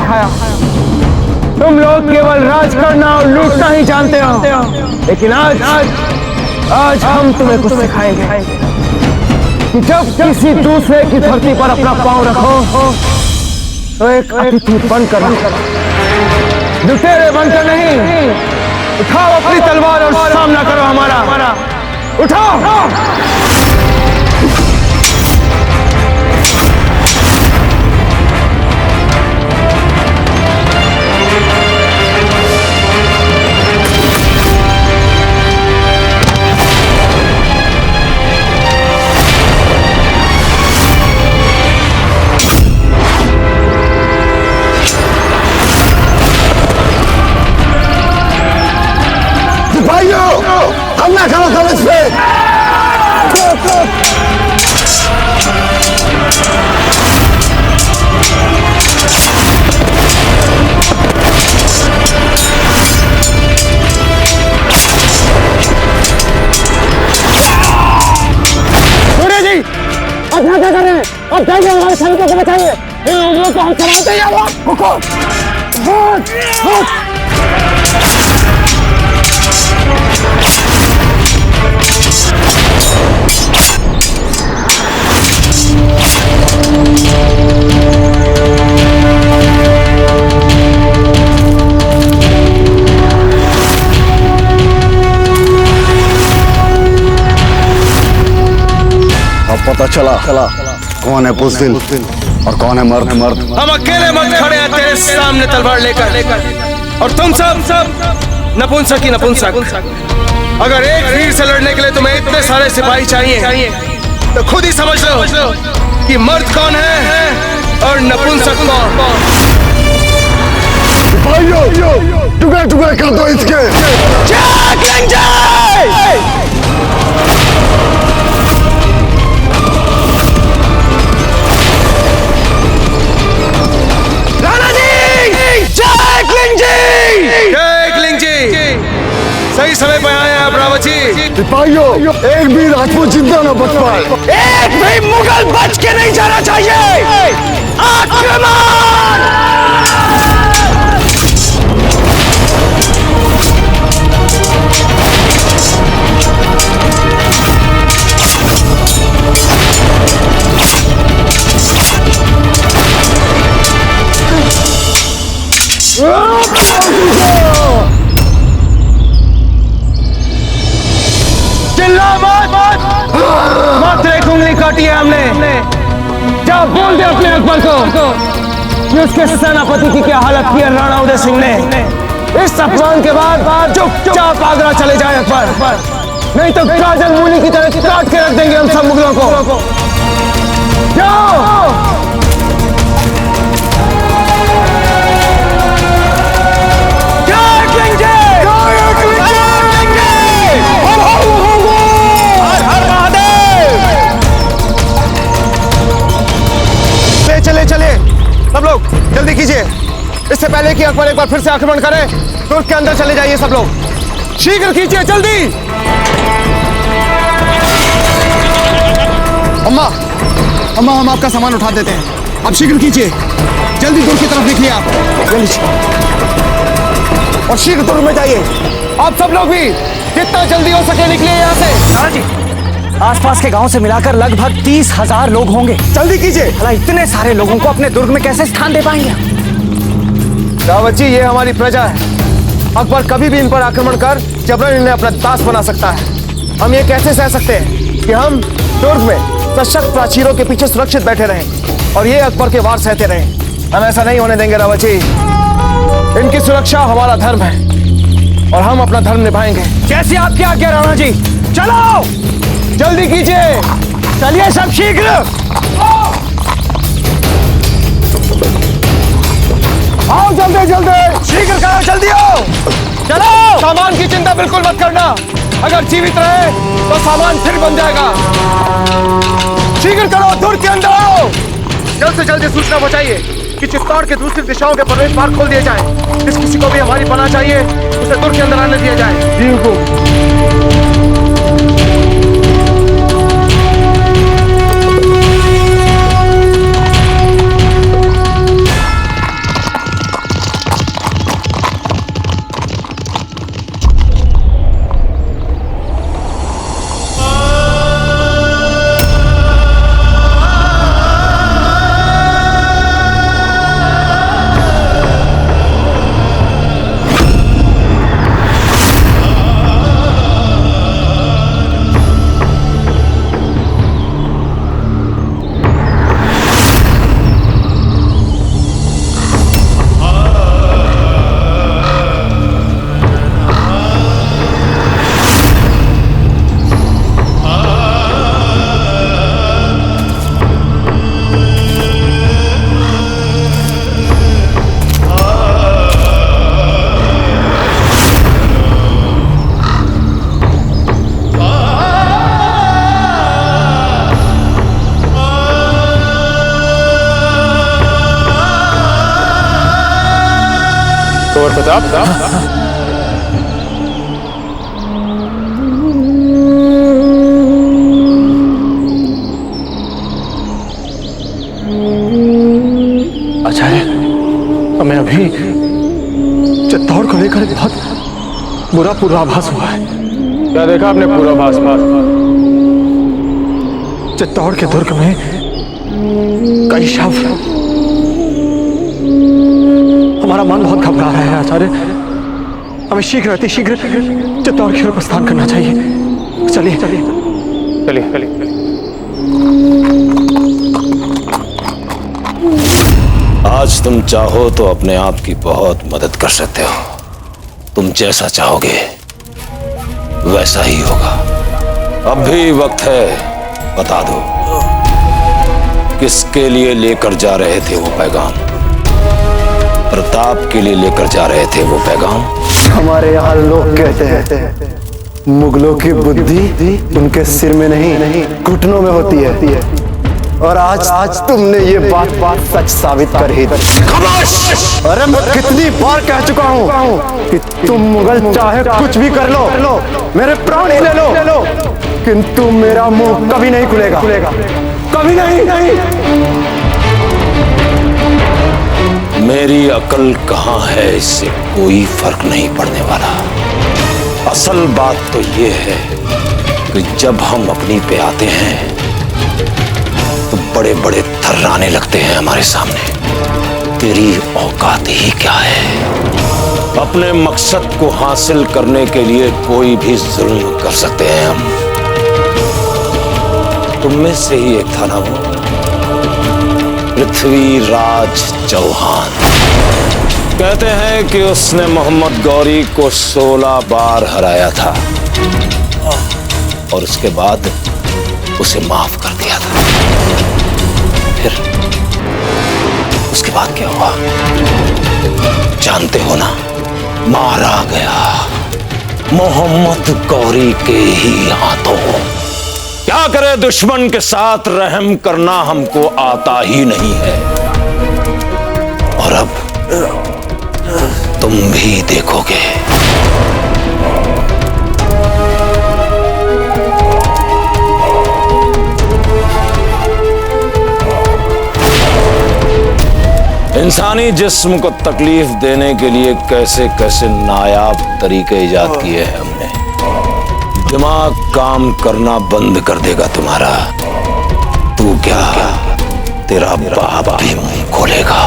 [SPEAKER 5] तुम लोग केवल राज करना और लूटना ही जानते हो। लेकिन आज हम तुम्हें कुछ सिखाएंगे कि जब किसी दूसरे की धरती पर अपना पांव रखो तो एक अतिथि बनकर, लुटेरे बनकर नहीं। उठाओ अपनी तलवार और सामना करो हमारा। उठाओ।
[SPEAKER 7] हमला करो इस पे।
[SPEAKER 5] आप जाइए हमारे सैनिकों को बचाइए, इन उंगलियों को हम चलाते हैं।
[SPEAKER 7] अब पता चला कौन है बुज़दिल और कौन है मर्द।
[SPEAKER 5] हम अकेले मत खड़े हैं तेरे सामने तलवार लेकर, और तुम सब नपुंसक ही नपुंसक। अगर एक वीर से लड़ने के लिए तुम्हें इतने सारे सिपाही चाहिए तो खुद ही समझ लो कि मर्द कौन है और नपुंसक कौन।
[SPEAKER 7] टुकड़े टुकड़े कर दो इसके।
[SPEAKER 5] सही समय पे आए आप रावत जी।
[SPEAKER 7] सिपाहियों, एक भी राजपूत जिंदा न बच पाए।
[SPEAKER 5] एक भी मुगल बच के नहीं जाना चाहिए। आक्रमण! मात्र एक उंगली काटी है हमने। जा बोल दे अपने अकबर को कि उसके सेनापति की क्या हालत की है राणा उदय सिंह ने। इस अपमान के बाद चुपचाप आगरा चले जाए अकबर, नहीं तो काजल मूली की तरह काट के रख देंगे हम सब मुगलों को। जाओ। चले सब लोग जल्दी कीजिए, इससे पहले कि अकबर एक बार फिर से आक्रमण करे। तुर्क के अंदर चले जाइए सब लोग, शीघ्र कीजिए जल्दी।
[SPEAKER 7] अम्मा हम आपका सामान उठा देते हैं, अब शीघ्र कीजिए, जल्दी दुर्ग की तरफ निकलिए आप, जल्दी
[SPEAKER 5] और शीघ्र दुर्ग में जाइए। आप सब लोग भी जितना जल्दी हो सके निकलिए यहाँ से।
[SPEAKER 1] राणा जी, आसपास के गांव से मिलाकर लगभग 30,000 लोग होंगे।
[SPEAKER 5] जल्दी कीजिए।
[SPEAKER 1] भला इतने सारे लोगों को अपने दुर्ग में कैसे स्थान दे पाएंगे?
[SPEAKER 5] रावत जी, ये हमारी प्रजा है। अकबर कभी भी इन पर आक्रमण कर जबरन इन्हें अपना दास बना सकता है। हम ये कैसे सह सकते हैं कि हम दुर्ग में सशक्त प्राचीरों के पीछे सुरक्षित बैठे रहें और ये अकबर के वार सहते रहें। हम ऐसा नहीं होने देंगे रावत जी। इनकी सुरक्षा हमारा धर्म है और हम अपना धर्म निभाएंगे।
[SPEAKER 1] जैसे आपकी आज्ञा राणा जी।
[SPEAKER 5] चलो जल्दी कीजिए, चलिए सब शीघ्र। आओ जल्दी जल्दी, शीघ्र करो, जल्दी आओ। चलो, सामान की चिंता बिल्कुल मत करना, अगर जीवित रहे तो सामान फिर बन जाएगा। शीघ्र करो, दुर्ग के अंदर आओ। जल्द से जल्द सूचना पहुंचाइए कि चित्तौड़ के दूसरी दिशाओं के प्रवेश द्वार खोल दिए जाए। जिस किसी को भी हमारी पनाह चाहिए उसे दुर्ग के अंदर आने दिया जाए। जी हुकुम।
[SPEAKER 3] प्रताप,
[SPEAKER 5] आचार्य, हमें अभी चित्तौड़ को लेकर एक बहुत बुरा पूर्वाभास हुआ है।
[SPEAKER 3] क्या देखा आपने पूर्वाभास में?
[SPEAKER 5] चित्तौड़ के दुर्ग में कई शव। हमारा मन बहुत घबरा रहा है आचार्य। हमें शीघ्र चित्तौड़ की ओर प्रस्थान करना चाहिए। चलिए चलिए
[SPEAKER 3] चलिए चलिए।
[SPEAKER 10] आज तुम चाहो तो अपने आप की बहुत मदद कर सकते हो। तुम जैसा चाहोगे वैसा ही होगा। अब भी वक्त है, बता दो किसके लिए लेकर जा रहे थे वो पैगाम? प्रताप के लिए लेकर जा रहे थे वो पैगाम?
[SPEAKER 11] हमारे यहाँ लोग कहते हैं मुगलों की बुद्धि उनके सिर में नहीं घुटनों में होती है। और आज तुमने ये बात सच साबित कर ही दी। अरे मैं कितनी बार कह चुका हूँ कि तुम मुगल चाहे कुछ भी कर लो, मेरे प्राण ही ले लो, किंतु मेरा मुंह कभी नहीं खुलेगा, कभी नहीं।
[SPEAKER 10] मेरी अकल कहाँ है इससे कोई फर्क नहीं पड़ने वाला। असल बात तो ये है कि जब हम अपनी पे आते हैं तो बड़े बड़े थर्राने लगते हैं हमारे सामने। तेरी औकात ही क्या है? अपने मकसद को हासिल करने के लिए कोई भी जुल्म कर सकते हैं हम। तुम में से ही एक था ना वो पृथ्वीराज चौहान। कहते हैं कि उसने मोहम्मद गौरी को 16 बार हराया था और उसके बाद उसे माफ कर दिया था। फिर उसके बाद क्या हुआ जानते हो ना? मारा गया मोहम्मद गौरी के ही हाथों। क्या करे, दुश्मन के साथ रहम करना हमको आता ही नहीं है। और अब तुम भी देखोगे। इंसानी जिस्म को तकलीफ देने के लिए कैसे कैसे नायाब तरीके इजाद किए हैं हमने। दिमाग काम करना बंद कर देगा तुम्हारा। तू क्या, तेरा बाप भी मुंह खोलेगा।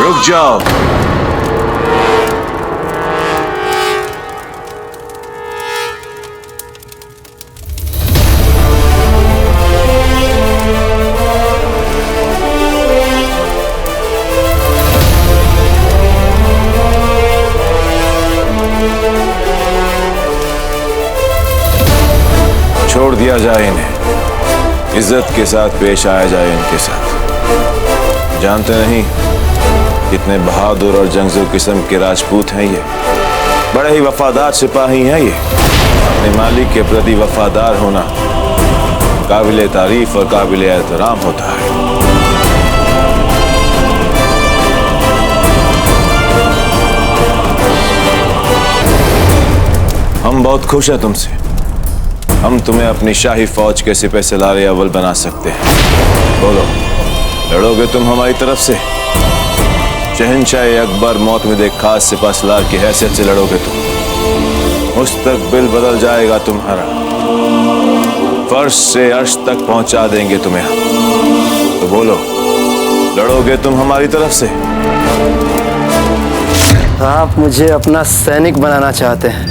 [SPEAKER 8] रुक जाओ। छोड़ दिया जाए इन्हें, इज्जत के साथ पेश आया जाए इनके साथ। जानते नहीं कितने बहादुर और जंगजू किस्म के राजपूत हैं ये। बड़े ही वफादार सिपाही हैं ये। अपने मालिक के प्रति वफादार होना काबिले तारीफ और काबिले एहतराम होता है। हम बहुत खुश हैं तुमसे। हम तुम्हें अपनी शाही फौज के सिपह सलार अव्वल बना सकते हैं। बोलो, लड़ोगे तुम हमारी तरफ से? शहंशाह अकबर मौत में देख खास सिपह सलार की हैसियत से लड़ोगे तुम। मुस्तकबिल बदल जाएगा तुम्हारा। फर्श से अर्श तक पहुंचा देंगे तुम्हें हम। तो बोलो, लड़ोगे तुम हमारी तरफ से?
[SPEAKER 11] आप मुझे अपना सैनिक बनाना चाहते हैं,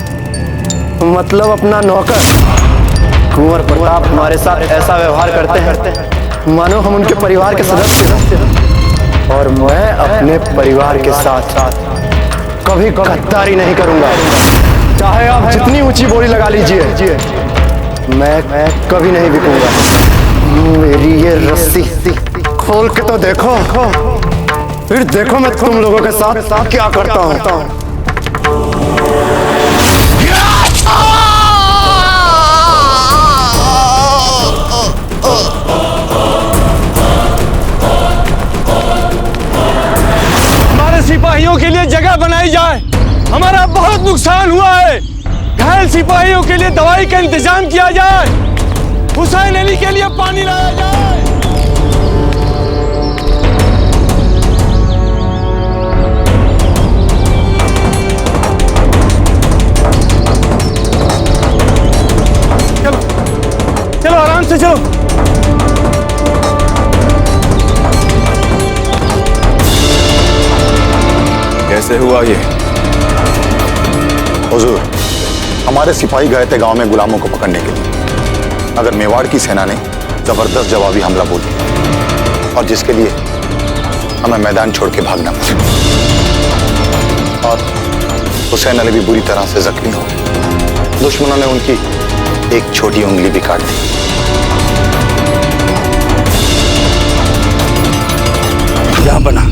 [SPEAKER 11] मतलब अपना नौकर। कुंवर प्रताप हमारे साथ ऐसा व्यवहार करते हैं मानो हम उनके परिवार के सदस्य हैं। और मैं अपने परिवार के साथ कभी गद्दारी नहीं करूंगा। चाहे आप जितनी ऊंची बोली लगा लीजिए, मैं कभी नहीं बिकूंगा। मेरी ये रस्सी खोल के तो देखो, फिर देखो मैं तुम लोगों के साथ क्या करता हूँ।
[SPEAKER 5] सिपाहियों के लिए जगह बनाई जाए। हमारा बहुत नुकसान हुआ है। घायल सिपाहियों के लिए दवाई का इंतजाम किया जाए। हुसैन अली के लिए पानी लाया जाए। चलो चलो आराम से चलो।
[SPEAKER 8] कैसे हुआ ये?
[SPEAKER 7] हुजूर, हमारे सिपाही गए थे गांव में गुलामों को पकड़ने के लिए, मगर मेवाड़ की सेना ने जबरदस्त जवाबी हमला बोल दिया और जिसके लिए हमें मैदान छोड़ के भागना पड़ा। और हुसैन अली भी बुरी तरह से जख्मी हो गए। दुश्मनों ने उनकी एक छोटी उंगली भी काट दी।
[SPEAKER 1] क्या बना?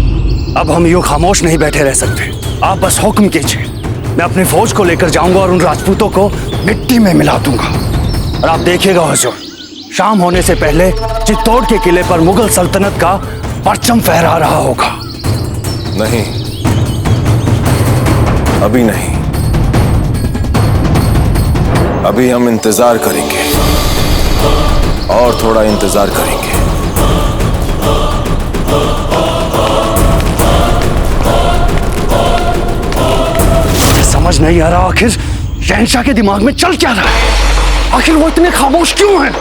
[SPEAKER 1] अब हम यूं खामोश नहीं बैठे रह सकते। आप बस हुक्म कीजिए, मैं अपनी फौज को लेकर जाऊंगा और उन राजपूतों को मिट्टी में मिला दूंगा। और आप देखिएगा हुजूर, शाम होने से पहले चित्तौड़ के किले पर मुगल सल्तनत का परचम फहरा रहा होगा।
[SPEAKER 8] नहीं, अभी नहीं। अभी हम इंतजार करेंगे और थोड़ा इंतजार करेंगे।
[SPEAKER 1] समझ नहीं आ रहा आखिर शहंशाह के दिमाग में चल क्या रहा है। आखिर वो इतने खामोश क्यों हैं?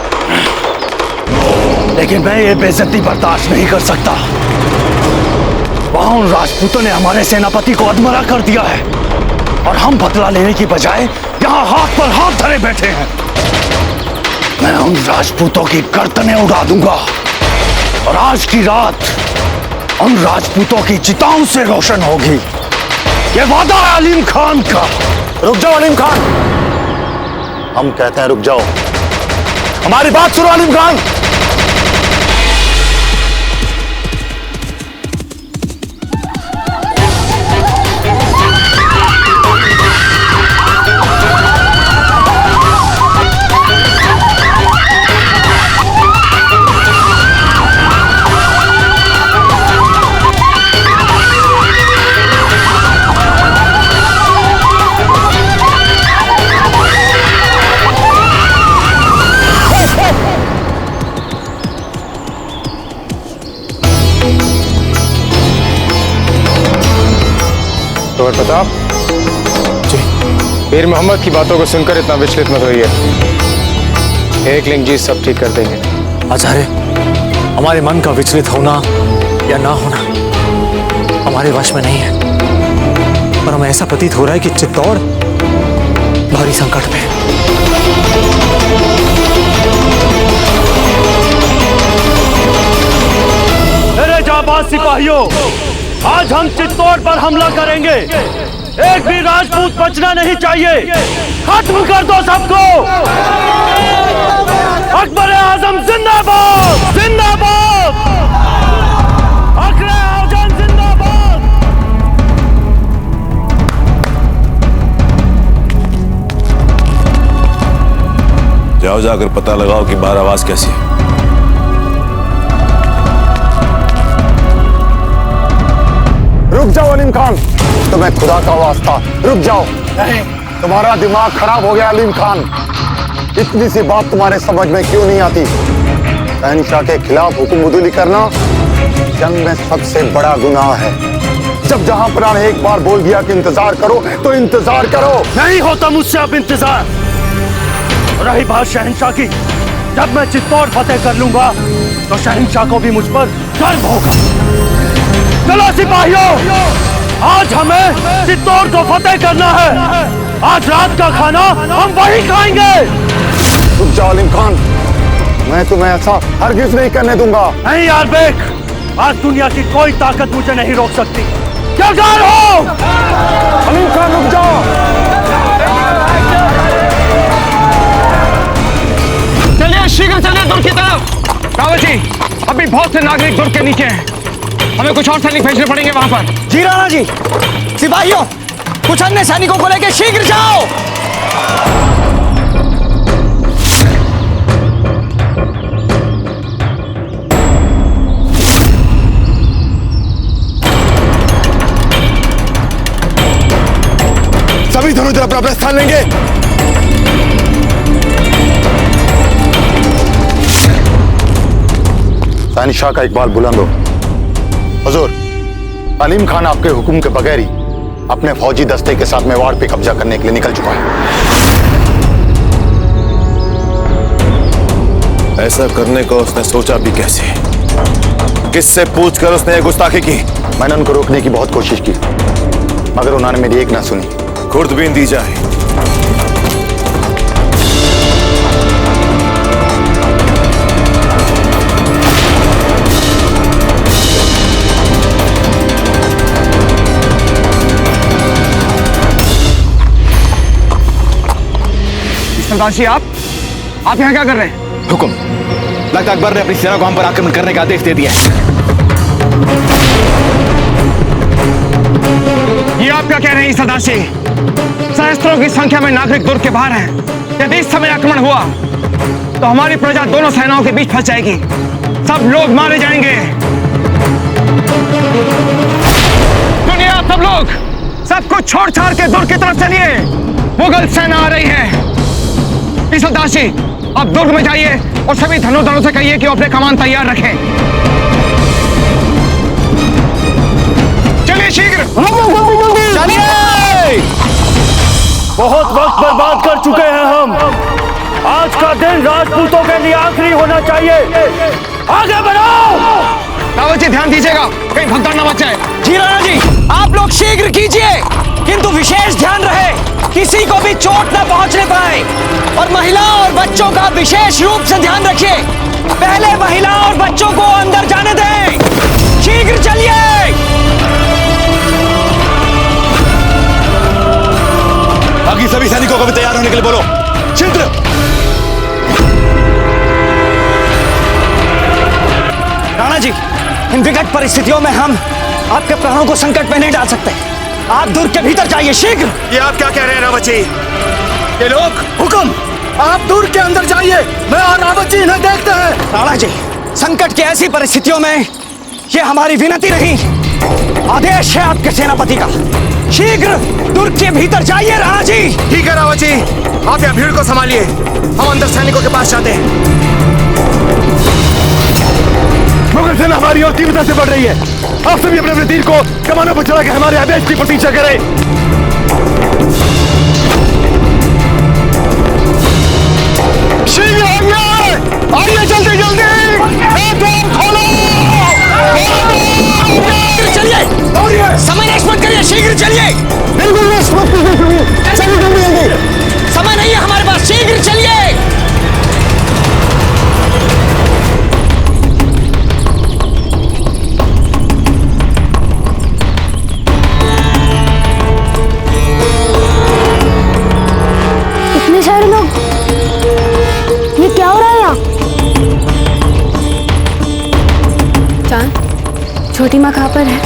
[SPEAKER 1] लेकिन मैं ये बेइज्जती बर्दाश्त नहीं कर सकता। वहां उन राजपूतों ने हमारे सेनापति को अधमरा कर दिया है और हम बदला लेने की बजाय यहाँ हाथ पर हाथ धरे बैठे हैं। मैं उन राजपूतों की गर्दनें उड़ा दूंगा और आज की रात उन राजपूतों की चिताओं से रोशन होगी। ये वादा है अलीम खान का।
[SPEAKER 7] रुक जाओ अलीम खान, हम कहते हैं रुक जाओ। हमारी बात सुनो अलीम खान।
[SPEAKER 5] कुंवर प्रताप जी, पीर मोहम्मद की बातों को सुनकर इतना विचलित मत होइए। एक लिंग जी सब ठीक कर देंगे।
[SPEAKER 6] आचार्य, हमारे मन का विचलित होना या ना होना हमारे वश में नहीं है, पर हमें ऐसा प्रतीत हो रहा है कि चित्तौड़ भारी संकट में।
[SPEAKER 1] मेरे जाबाज सिपाहियों, आज हम चित्तौड़ पर हमला करेंगे। एक भी राजपूत बचना नहीं चाहिए। खत्म कर दो सबको। अकबर आजम जिंदाबाद, जिंदाबाद। अकबर आजम जिंदाबाद।
[SPEAKER 8] जाओ, जाकर पता लगाओ कि बाहर आवाज कैसी है।
[SPEAKER 7] रुक जाओ अलीम खान, तुम्हें खुदा का वास्ता रुक जाओ। नहीं, तुम्हारा दिमाग खराब हो गया अलीम खान। इतनी सी बात तुम्हारे समझ में क्यों नहीं आती? शहंशाह के खिलाफ हुक्म करना जंग में सबसे बड़ा गुनाह है। जब जहां पनाह ने एक बार बोल दिया कि इंतजार करो तो इंतजार करो।
[SPEAKER 1] नहीं होता मुझसे अब इंतजार। रही बात शहंशाह की, जब मैं चित्तौड़ फतेह कर लूंगा तो शहंशाह को भी मुझ पर गर्व होगा। चलो सिपाहियों, आज हमें चित्तौड़ को फतेह करना है। आज रात का खाना हम वही खाएंगे।
[SPEAKER 7] रुक जाओ अलीम खान, मैं तुम्हें ऐसा हरगिज नहीं करने दूंगा।
[SPEAKER 1] नहीं यार बेक, आज दुनिया की कोई ताकत मुझे नहीं रोक सकती। क्या कार हो?
[SPEAKER 7] अलीम खान रुक जाओ।
[SPEAKER 5] चलिए शीघ्र चलिए दुर्ग की तरफ। रावत जी, अभी बहुत से नागरिक दुर्ग के नीचे हैं। हमें कुछ और सैनिक भेजने पड़ेंगे वहां पर।
[SPEAKER 6] जी राणा जी। सिपाहियों, कुछ अन्य सैनिकों को लेकर शीघ्र जाओ।
[SPEAKER 2] सभी धनुधर अपना स्थान लेंगे।
[SPEAKER 7] शहनशाह का इकबाल बुलंद हो। हुजूर, अलीम खान आपके हुक्म के बगैर ही अपने फौजी दस्ते के साथ मेवाड़ पे कब्जा करने के लिए निकल चुका है।
[SPEAKER 8] ऐसा करने को उसने सोचा भी कैसे? किससे पूछकर उसने ये गुस्ताखी की?
[SPEAKER 7] मैंने उनको रोकने की बहुत कोशिश की, मगर उन्होंने मेरी एक ना सुनी।
[SPEAKER 8] खुर्दबीन दी जाए।
[SPEAKER 5] सरदार आप यहाँ क्या कर रहे हैं?
[SPEAKER 1] हुक्म, लगता अकबर ने अपनी सेना को हम पर आक्रमण करने का आदेश दे दिया है।
[SPEAKER 5] ये आप क्या कह रहे हैं सरदार जी? सहस्त्रों की संख्या में नागरिक दुर्ग के बाहर हैं। यदि इस समय आक्रमण हुआ तो हमारी प्रजा दोनों सेनाओं के बीच फंस जाएगी, सब लोग मारे जाएंगे। दुनिया, सब लोग सब कुछ छोड़ छाड़ के दुर्ग की तरफ चलिए, मुगल सेना आ रही है। सरदार जी, आप दुर्ग में जाइए और सभी धनुर्धरों से कहिए कि वो अपने कमान तैयार रखें। चलिए शीघ्र
[SPEAKER 12] चलिए। बहुत वक्त बर्बाद कर चुके हैं हम। आज का दिन राजपूतों के लिए आखिरी होना चाहिए। आगे बढ़ो।
[SPEAKER 5] रावत जी, ध्यान दीजिएगा कहीं भगदड़ न मच जाए।
[SPEAKER 6] जी राणा जी, आप लोग शीघ्र कीजिए, किंतु विशेष ध्यान रहे किसी को भी चोट न पहुंचने पाए, और महिलाओं और बच्चों का विशेष रूप से ध्यान रखिए। पहले महिलाओं और बच्चों को अंदर जाने दें। शीघ्र चलिए।
[SPEAKER 8] बाकी सभी सैनिकों को भी तैयार होने के लिए बोलो। शीघ्र।
[SPEAKER 6] राणा जी, इन विकट परिस्थितियों में हम आपके प्राणों को संकट में नहीं डाल सकते। आप दुर्ग के भीतर जाइए शीघ्र।
[SPEAKER 5] ये आप क्या कह रहे हैं रावत जी? ये लोग
[SPEAKER 12] हुक्म, आप दुर्ग के अंदर जाइए, मैं और रावत जी इन्हें देखते हैं।
[SPEAKER 6] राणा जी, संकट की ऐसी परिस्थितियों में ये हमारी विनती नहीं, आदेश है आपके सेनापति का। शीघ्र दुर्ग के भीतर जाइए राणा जी।
[SPEAKER 5] ठीक है रावत जी, आप यहाँ भीड़ को संभालिए, हम अंदर सैनिकों के पास जाते हैं।
[SPEAKER 12] मुगल सेना हमारी और तीव्रता से बढ़ रही है। आप सभी अपने अपने तीर को कमानों पर चला के हमारे आदेश की प्रतीक्षा करें। शीघ्र आइए, जल्दी जल्दी खोलो।
[SPEAKER 6] चलिए, समय नष्ट मत करिए, शीघ्र चलिए।
[SPEAKER 12] बिल्कुल नष्ट मत करिए, चलिए जल्दी।
[SPEAKER 6] समय नहीं है हमारे पास, शीघ्र चलिए।
[SPEAKER 9] सारे लोग, ये क्या हो रहा है यहाँ?
[SPEAKER 13] चांद, छोटी माँ कहाँ पर है?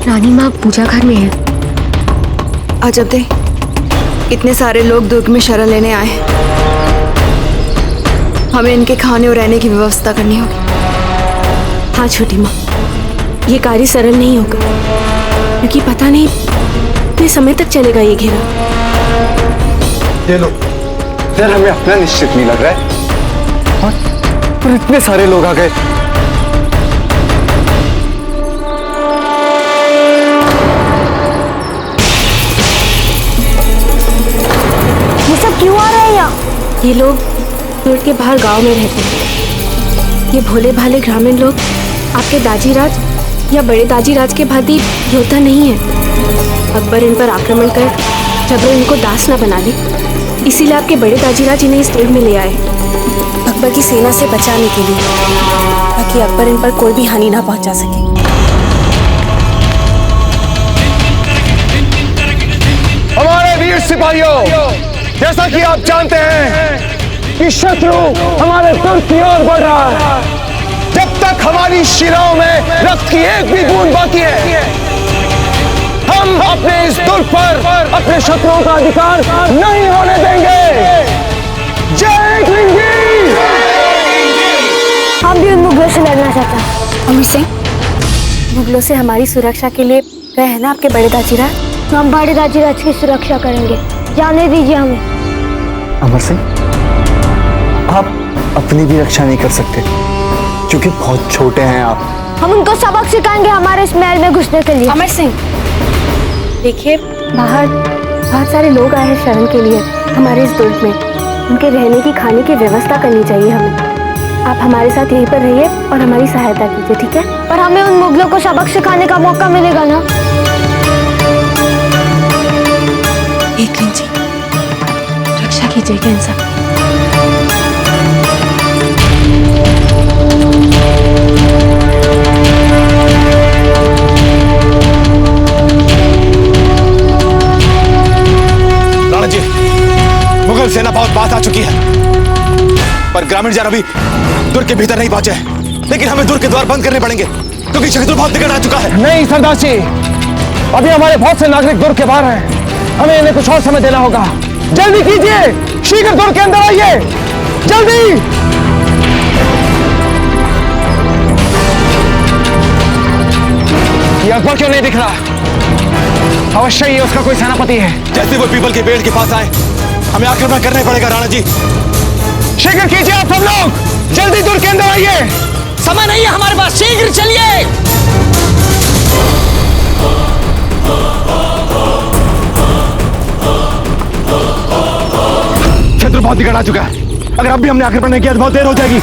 [SPEAKER 13] रानी माँ पूजा घर में है।
[SPEAKER 14] आज अब दे, इतने सारे लोग दुर्ग में शरण लेने आए हैं, हमें इनके खाने और रहने की व्यवस्था करनी होगी।
[SPEAKER 13] हाँ छोटी माँ, ये कार्य सरल नहीं होगा, क्योंकि पता नहीं कितने समय तक चलेगा ये घेरा।
[SPEAKER 11] ये लो, यार हमें अपना निश्चित नहीं लग रहा है, और इतने सारे लोग आ गए।
[SPEAKER 9] ये सब क्यों आ रहे हैं यहाँ?
[SPEAKER 13] ये लोग दुर्ग के बाहर गांव में रहते हैं। ये भोले भाले ग्रामीण लोग आपके दाजीराज या बड़े दाजीराज के भांति योद्धा नहीं है। अकबर इन पर आक्रमण कर जब इनको दास न बना ले, इसीलिए आपके बड़े दाजीराज इन्हें इस दुर्ग में ले आए, अकबर की सेना से बचाने के लिए, ताकि अकबर इन पर कोई भी हानि ना पहुंचा सके।
[SPEAKER 5] हमारे वीर सिपाहियों, जैसा कि आप जानते हैं कि शत्रु हमारे दुर्ग की ओर बढ़ रहा है। जब तक हमारी शिराओं में रक्त की एक भी बूंद बाकी है, हम अपने इस दुर्ग पर अपने शत्रुओं का अधिकार नहीं होने देंगे। जय हिंद जी।
[SPEAKER 9] हम भी उन मुगलों से लड़ना चाहते हैं।
[SPEAKER 13] अमर सिंह, मुगलों से हमारी सुरक्षा के लिए गए हैं ना आपके बड़े दाजीराज?
[SPEAKER 9] तो हम बड़े दाजीराज की सुरक्षा करेंगे, जाने दीजिए हमें।
[SPEAKER 11] अमर सिंह, आप अपनी भी रक्षा नहीं कर सकते,
[SPEAKER 5] क्योंकि बहुत छोटे हैं आप।
[SPEAKER 9] हम उनको सबक सिखाएंगे हमारे इस महल में घुसने के लिए।
[SPEAKER 13] अमर सिंह, देखिए बाहर बहुत सारे लोग आए हैं शरण के लिए हमारे इस दुर्ग में। उनके रहने की खाने की व्यवस्था करनी चाहिए हमें। आप हमारे साथ यहीं पर रहिए और हमारी सहायता कीजिए, ठीक है?
[SPEAKER 9] पर हमें उन मुगलों को सबक सिखाने का मौका मिलेगा ना?
[SPEAKER 13] एक दिन जी, रक्षा कीजिएगा इन सब।
[SPEAKER 5] राणा जी, मुगल सेना बहुत पास आ चुकी है, पर ग्रामीण जन अभी दुर्ग के भीतर नहीं पहुंचे। लेकिन हमें दुर्ग के द्वार बंद करने पड़ेंगे क्योंकि शत्रु बहुत निकट आ चुका है।
[SPEAKER 12] नहीं सरदार जी, अभी हमारे बहुत से नागरिक दुर्ग के बाहर हैं। हमें इन्हें कुछ और समय देना होगा। जल्दी कीजिए, शीघ्र दुर्ग के अंदर आइए, जल्दी। ये अकबर क्यों नहीं दिख रहा? अवश्य ही उसका कोई सेनापति है।
[SPEAKER 5] जैसे वो पीपल के पेड़ के पास आए, हमें आक्रमण करना पड़ेगा। राणा जी,
[SPEAKER 12] शीघ्र कीजिए आप सब लोग, जल्दी दुर्ग के अंदर आइए।
[SPEAKER 6] समय नहीं है हमारे पास, शीघ्र चलिए।
[SPEAKER 5] शत्रु बहुत निकट आ चुका है। अगर अब भी हमने आक्रमण नहीं किया तो बहुत देर हो जाएगी।